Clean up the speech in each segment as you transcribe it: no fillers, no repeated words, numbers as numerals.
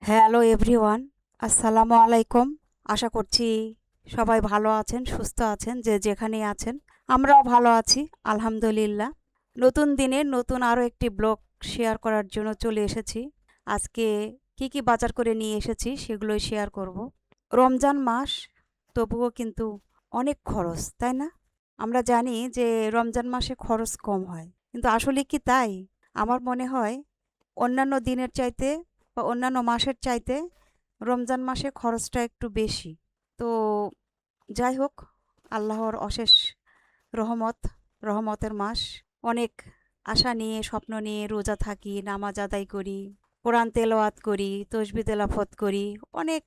Hello everyone, আসসালামু আলাইকুম। আশা করছি সবাই ভালো আছেন, সুস্থ আছেন, যে যেখানেই আছেন। আমরাও ভালো আছি, আলহামদুলিল্লাহ। নতুন দিনে নতুন আরও একটি ব্লগ শেয়ার করার জন্য চলে এসেছি। আজকে কি কি বাজার করে নিয়ে এসেছি সেগুলোই শেয়ার করব। রমজান মাস, তবুও কিন্তু অনেক খরচ, তাই না? আমরা জানি যে রমজান মাসে খরচ কম হয়, কিন্তু আসলে কি তাই? আমার মনে হয় অন্যান্য দিনের চাইতে বা অন্যান্য মাসের চাইতে রমজান মাসে খরচটা একটু বেশি। তো যাই হোক, আল্লাহর অশেষ রহমত, রহমতের মাস। অনেক আশা নিয়ে স্বপ্ন নিয়ে রোজা থাকি, নামাজ আদায় করি, কোরআন তেলাওয়াত করি, তসবিহ তেলাওয়াত করি, অনেক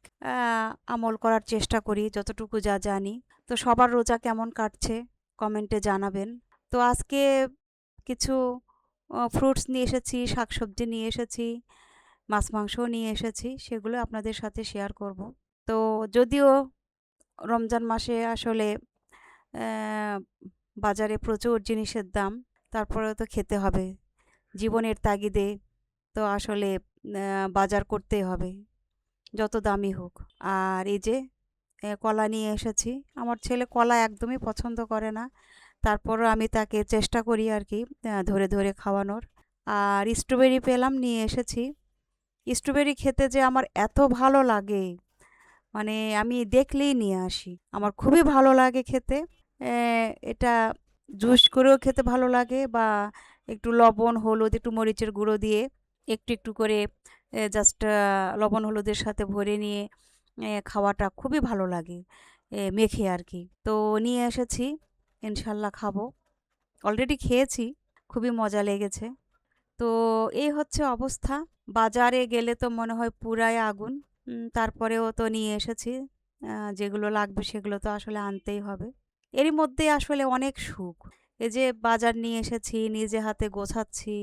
আমল করার চেষ্টা করি যতটুকু যা জানি। তো সবার রোজা কেমন কাটছে কমেন্টে জানাবেন। তো আজকে কিছু ফ্রুটস নিয়ে এসেছি, শাকসবজি নিয়ে এসেছি, মাছ মাংসও নিয়ে এসেছি, সেগুলো আপনাদের সাথে শেয়ার করব। তো যদিও রমজান মাসে আসলে বাজারে প্রচুর জিনিসের দাম, তারপরেও তো খেতে হবে জীবনের তাগিদে। তো আসলে বাজার করতেই হবে যত দামি হোক। আর এই যে কলা নিয়ে এসেছি। আমার ছেলে কলা একদমই পছন্দ করে না, তারপরও আমি তাকে চেষ্টা করি আর কি ধরে ধরে খাওয়ানোর। আর স্ট্রবেরি পেলাম, নিয়ে এসেছি। স্ট্রবেরি খেতে যে আমার এত ভালো লাগে, মানে আমি দেখলেই নিয়ে আসি। আমার খুবই ভালো লাগে খেতে। এটা জুস করেও খেতে ভালো লাগে, বা একটু লবণ হলুদ একটু মরিচের গুঁড়ো দিয়ে একটু একটু করে জাস্ট লবণ হলুদের সাথে ভরে নিয়ে খাওয়াটা খুবই ভালো লাগে, মেখে আর কি। তো নিয়ে এসেছি, ইনশাল্লাহ খাবো। অলরেডি খেয়েছি, খুবই মজা লেগেছে। তো এই হচ্ছে অবস্থা। বাজারে গেলে তো মনে হয় পুরাই আগুন। তারপরেও তো নিয়ে এসেছি। যেগুলো লাগবে সেগুলো তো আসলে আনতেই হবে। এরই মধ্যে আসলে অনেক সুখ। এই যে বাজার নিয়ে এসেছি, নিজে হাতে গোছাচ্ছি।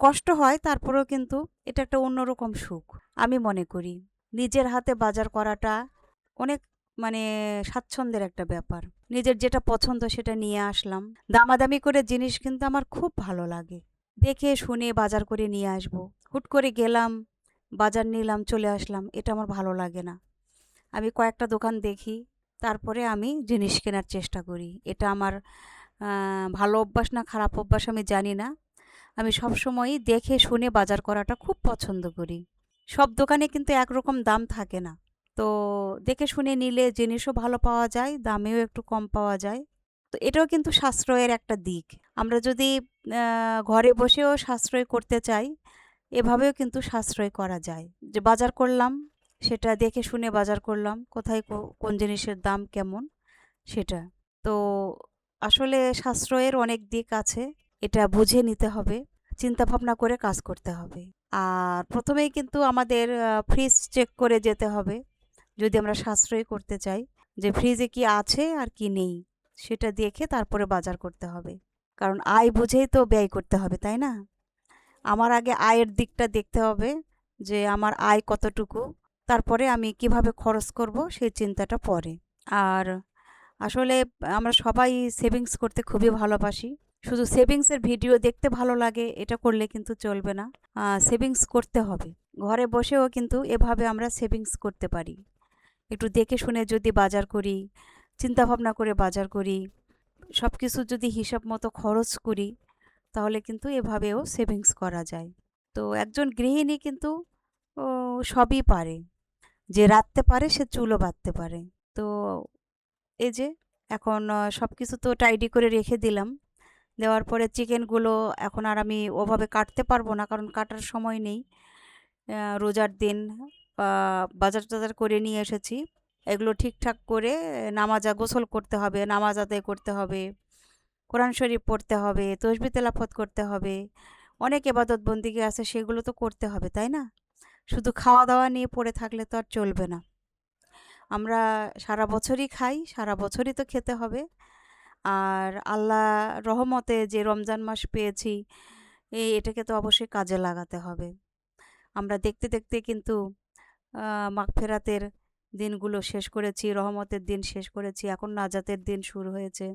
কষ্ট হয়, তারপরেও কিন্তু এটা একটা অন্যরকম সুখ আমি মনে করি। নিজের হাতে বাজার করাটা অনেক, মানে স্বাচ্ছন্দ্যের একটা ব্যাপার। নিজের যেটা পছন্দ সেটা নিয়ে আসলাম। দামাদামি করে জিনিস কিন্তু আমার খুব ভালো লাগে। দেখে শুনে বাজার করে নিয়ে আসবো। হুট করে গেলাম, বাজার নিলাম, চলে আসলাম, এটা আমার ভালো লাগে না। আমি কয়েকটা দোকান দেখি, তারপরে আমি জিনিস কেনার চেষ্টা করি। এটা আমার ভালো অভ্যাস না খারাপ অভ্যাস আমি জানি না। আমি সবসময়ই দেখে শুনে বাজার করাটা খুব পছন্দ করি। সব দোকানে কিন্তু একরকম দাম থাকে না। তো দেখে শুনে নিলে জিনিসও ভালো পাওয়া যায়, দামেও একটু কম পাওয়া যায়। তো এটাও কিন্তু সাশ্রয়ের একটা দিক। আমরা যদি ঘরে বসেও সাশ্রয় করতে চাই, এভাবেও কিন্তু সাশ্রয় করা যায়। যে বাজার করলাম, সেটা দেখে শুনে বাজার করলাম, কোথায় কোন জিনিসের দাম কেমন সেটা। তো আসলে সাশ্রয়ের অনেক দিক আছে, এটা বুঝে নিতে হবে, চিন্তা ভাবনা করে কাজ করতে হবে। আর প্রথমেই কিন্তু আমাদের ফ্রিজ চেক করে যেতে হবে যদি আমরা সাশ্রয় করতে চাই, যে ফ্রিজে কি আছে আর কি নেই সেটা দেখে তারপরে বাজার করতে হবে। কারণ আয় বুঝেই তো ব্যয় করতে হবে, তাই না? আমার আগে আয়ের দিকটা দেখতে হবে, যে আমার আয় কতটুকু, তারপরে আমি কিভাবে খরচ করব সেই চিন্তাটা পরে। আর আসলে আমরা সবাই সেভিংস করতে খুবই ভালোবাসি। শুধু সেভিংসের ভিডিও দেখতে ভালো লাগে এটা করলে কিন্তু চলবে না। সেভিংস করতে হবে। ঘরে বসেও কিন্তু এভাবে আমরা সেভিংস করতে পারি। একটু দেখে শুনে যদি বাজার করি, চিন্তা ভাবনা করে বাজার করি, সব কিছু যদি হিসাব মতো খরচ করি, তাহলে কিন্তু এভাবেও সেভিংস করা যায়। তো একজন গৃহিণী কিন্তু ও সবই পারে। যে রাঁধতে পারে সে চুলও বাঁধতে পারে। তো এই যে এখন সব কিছু তো টাইডি করে রেখে দিলাম। দেওয়ার পরে চিকেনগুলো এখন আর আমি ওভাবে কাটতে পারবো না, কারণ কাটার সময় নেই। রোজার দিন বাজার টাজার করে নিয়ে এসেছি। এগুলো ঠিকঠাক করে নামাজা গোসল করতে হবে, নামাজ আদায় করতে হবে, কোরআন শরীফ পড়তে হবে, তসবিহ তেলাওয়াত করতে হবে। অনেক ইবাদত বন্দিগি আছে, সেগুলো তো করতে হবে, তাই না? শুধু খাওয়া দাওয়া নিয়ে পড়ে থাকলে তো আর চলবে না। আমরা সারা বছরই খাই, সারা বছরই তো খেতে হবে। আর আল্লাহ রহমতে যে রমজান মাস পেয়েছি, এটাকে তো অবশ্যই কাজে লাগাতে হবে। আমরা দেখতে দেখতে কিন্তু মাগফিরাতের দিনগুলো শেষ করেছি, রহমতের দিন শেষ করেছি, এখন নাজাতের দিন শুরু হয়েছে।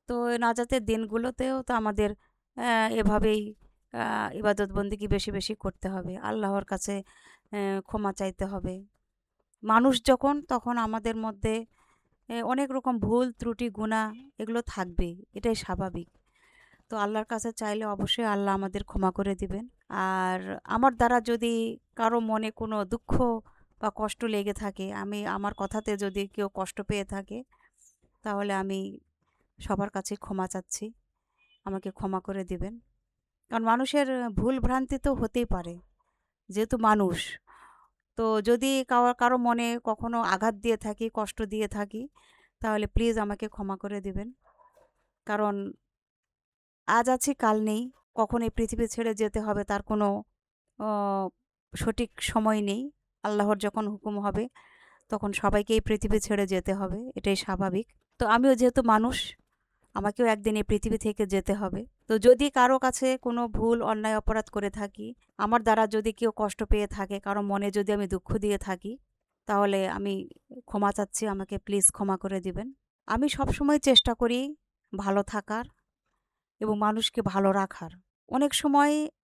তো এই নাজাতের দিনগুলোতেও তো আমাদের এভাবেই ইবাদত বন্দেগী বেশি বেশি করতে হবে, আল্লাহর কাছে ক্ষমা চাইতে হবে। মানুষ যখন, তখন আমাদের মধ্যে অনেক রকম ভুল ত্রুটি গুনাহ এগুলো থাকবেই, এটাই স্বাভাবিক। তো আল্লাহর কাছে চাইলে অবশ্যই আল্লাহ আমাদের ক্ষমা করে দিবেন। আর আমার দ্বারা যদি কারো মনে কোনো দুঃখ বা কষ্ট লেগে থাকে, আমার কথাতে যদি কেউ কষ্ট পেয়ে থাকে, তাহলে আমি সবার কাছে ক্ষমা চাচ্ছি, আমাকে ক্ষমা করে দিবেন। কারণ মানুষের ভুল ভ্রান্তি তো হতেই পারে, যেহেতু মানুষ। তো যদি কারো মনে কখনো আঘাত দিয়ে থাকি, কষ্ট দিয়ে থাকি, তাহলে প্লিজ আমাকে ক্ষমা করে দিবেন। কারণ আজ আছি কাল নেই, কখন এই পৃথিবী ছেড়ে যেতে হবে তার কোনো সঠিক সময় নেই। আল্লাহর যখন হুকুম হবে তখন সবাইকে এই পৃথিবী ছেড়ে যেতে হবে, এটাই স্বাভাবিক। তো আমিও যেহেতু মানুষ, আমাকেও একদিন এই পৃথিবী থেকে যেতে হবে। তো যদি কারো কাছে কোনো ভুল অন্যায় অপরাধ করে থাকি, আমার দ্বারা যদি কেউ কষ্ট পেয়ে থাকে, কারো মনে যদি আমি দুঃখ দিয়ে থাকি, তাহলে আমি ক্ষমা চাচ্ছি, আমাকে প্লিজ ক্ষমা করে দিবেন। আমি সবসময় চেষ্টা করি ভালো থাকার এবং মানুষকে ভালো রাখার। অনেক সময়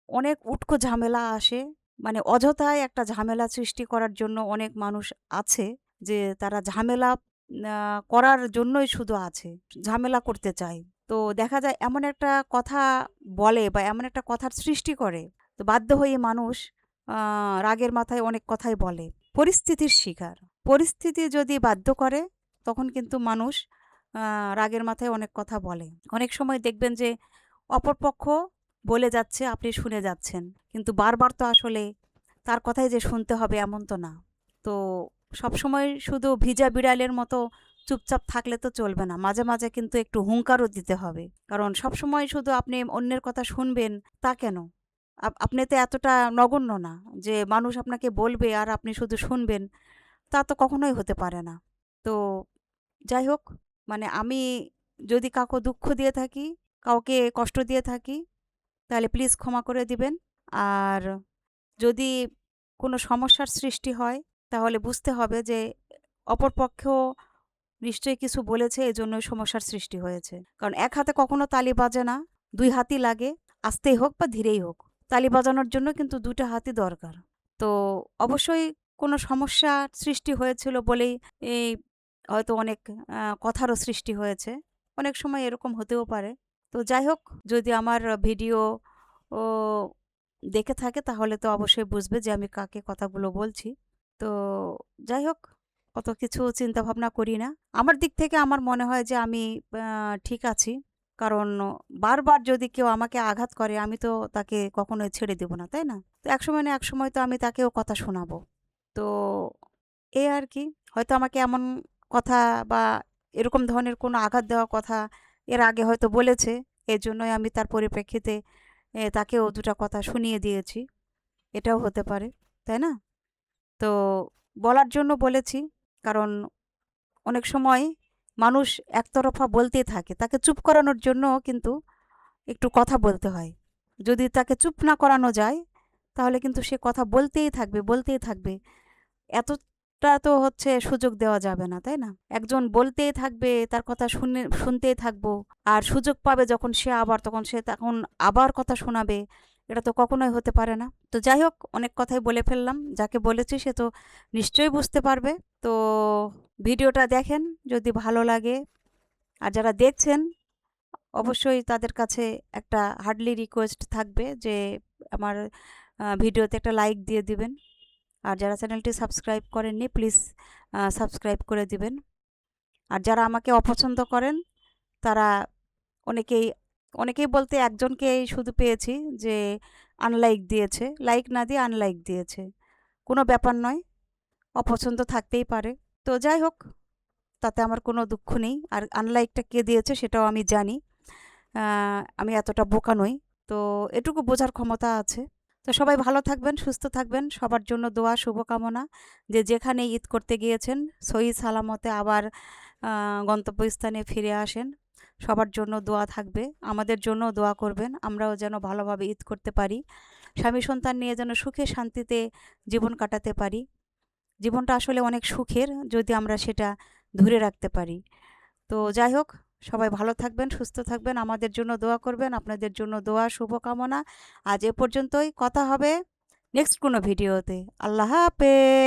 অনেক উটকো ঝামেলা আসে, মানে অযথায় একটা ঝামেলা সৃষ্টি করার জন্য অনেক মানুষ আছে, যে তারা ঝামেলা করার জন্যই শুধু আছে, ঝামেলা করতে চায়। তো দেখা যায় এমন একটা কথা বলে বা এমন একটা কথার সৃষ্টি করে, তো বাধ্য হয়ে মানুষ রাগের মাথায় অনেক কথাই বলে। পরিস্থিতির শিকার, পরিস্থিতি যদি বাধ্য করে, তখন কিন্তু মানুষ রাগের মাথায় অনেক কথা বলে। অনেক সময় দেখবেন যে অপরপক্ষ বলে যাচ্ছে, আপনি শুনে যাচ্ছেন, কিন্তু বারবার তো আসলে তার কথাই যে শুনতে হবে এমন তো না। তো সবসময় শুধু ভিজা বিড়ালের মতো চুপচাপ থাকলে তো চলবে না, মাঝে মাঝে কিন্তু একটু হুঙ্কারও দিতে হবে। কারণ সবসময় শুধু আপনি অন্যের কথা শুনবেন তা কেন? আপনি তো এতটা নগণ্য না যে মানুষ আপনাকে বলবে আর আপনি শুধু শুনবেন, তা তো কখনোই হতে পারে না। তো যাই হোক, মানে আমি যদি কাউকে দুঃখ দিয়ে থাকি, কাউকে কষ্ট দিয়ে থাকি, তাহলে প্লিজ ক্ষমা করে দিবেন। আর যদি কোনো সমস্যার সৃষ্টি হয়, তাহলে বুঝতে হবে যে অপরপক্ষেও নিশ্চয়ই কিছু বলেছে, এজন্যই সমস্যার সৃষ্টি হয়েছে। কারণ এক হাতে কখনো তালি বাজে না, দুই হাতই লাগে, আস্তেই হোক বা ধীরেই হোক। তালি বাজানোর জন্য কিন্তু দুটো হাতই দরকার। তো অবশ্যই কোনো সমস্যা সৃষ্টি হয়েছিল বলেই এই হয়তো অনেক কথারও সৃষ্টি হয়েছে। অনেক সময় এরকম হতেও পারে। তো যাই হোক, যদি আমার ভিডিও ও দেখে থাকে, তাহলে তো অবশ্যই বুঝবে যে আমি কাকে কথাগুলো বলছি। তো যাই হোক, অত কিছু চিন্তা ভাবনা করি না। আমার দিক থেকে আমার মনে হয় যে আমি ঠিক আছি। কারণ বারবার যদি কেউ আমাকে আঘাত করে, আমি তো তাকে কখনোই ছেড়ে দেব না, তাই না? তো একসময় না একসময় তো আমি তাকেও কথা শোনাবো। তো এই আর কি। হয়তো আমাকে এমন কথা বা এরকম ধরনের কোনো আঘাত দেওয়া কথা এর আগে হয়তো বলেছে। এজন্যই আমি তার পরিপ্রেক্ষিতে তাকেও ২ টা কথা শুনিয়ে দিয়েছি। এটাও হতে পারে, তাই না? তো বলার জন্য বলেছি, কারণ অনেক সময় মানুষ একতরফা বলতেই থাকে। তাকে চুপ করানোর জন্যও কিন্তু একটু কথা বলতে হয়। যদি তাকে চুপ না করানো যায়, তাহলে কিন্তু সে কথা বলতেই থাকবে, বলতেই থাকবে। এতটা তো হচ্ছে সুযোগ দেওয়া যাবে না, তাই না? একজন বলতেই থাকবে, তার কথা শুনতেই থাকবো। আর সুযোগ পাবে যখন সে আবার, তখন সে তখন আবার কথা শোনাবে। এটা তো কখনোই হতে পারে না। তো যাই হোক, অনেক কথাই বলে ফেললাম। যাকে বলেছি সে তো নিশ্চয়ই বুঝতে পারবে। তো ভিডিওটা দেখেন যদি ভালো লাগে। আর যারা দেখছেন, অবশ্যই তাদের কাছে একটা হার্ডলি রিকোয়েস্ট থাকবে যে আমার ভিডিওতে একটা লাইক দিয়ে দিবেন। আর যারা চ্যানেলটি সাবস্ক্রাইব করেননি, প্লিজ সাবস্ক্রাইব করে দিবেন। আর যারা আমাকে অপছন্দ করেন, তারা অনেকেই অনেকেই বলতে একজনকেই শুধু পেয়েছি যে আনলাইক দিয়েছে, লাইক না দিয়ে আনলাইক দিয়েছে। কোনো ব্যাপার নয়, অপছন্দ থাকতেই পারে। তো যাই হোক, তাতে আমার কোনো দুঃখ নেই। আর আনলাইকটা কে দিয়েছে সেটাও আমি জানি। আমি এতটা বোকা নই। তো এটুকু বোঝার ক্ষমতা আছে। তো সবাই ভালো থাকবেন, সুস্থ থাকবেন। সবার জন্য দোয়া, শুভকামনা। যে যেখানে ঈদ করতে গিয়েছেন, সহি সালামতে আবার গন্তব্যস্থানে ফিরে আসেন। সবার জন্য দোয়া থাকবে। আমাদের জন্যও দোয়া করবেন। আমরাও যেন ভালোভাবে ঈদ করতে পারি। স্বামী সন্তান নিয়ে যেন সুখে শান্তিতে জীবন কাটাতে পারি। জীবনটা আসলে অনেক সুখের, যদি আমরা সেটা ধরে রাখতে পারি। তো যাই হোক, সবাই ভালো থাকবেন, সুস্থ থাকবেন, আমাদের জন্য দোয়া করবেন। আপনাদের জন্য দোয়া, শুভকামনা। আজ এ পর্যন্তই। কথা হবে নেক্সট কোনো ভিডিওতে। আল্লাহ হাফেজ।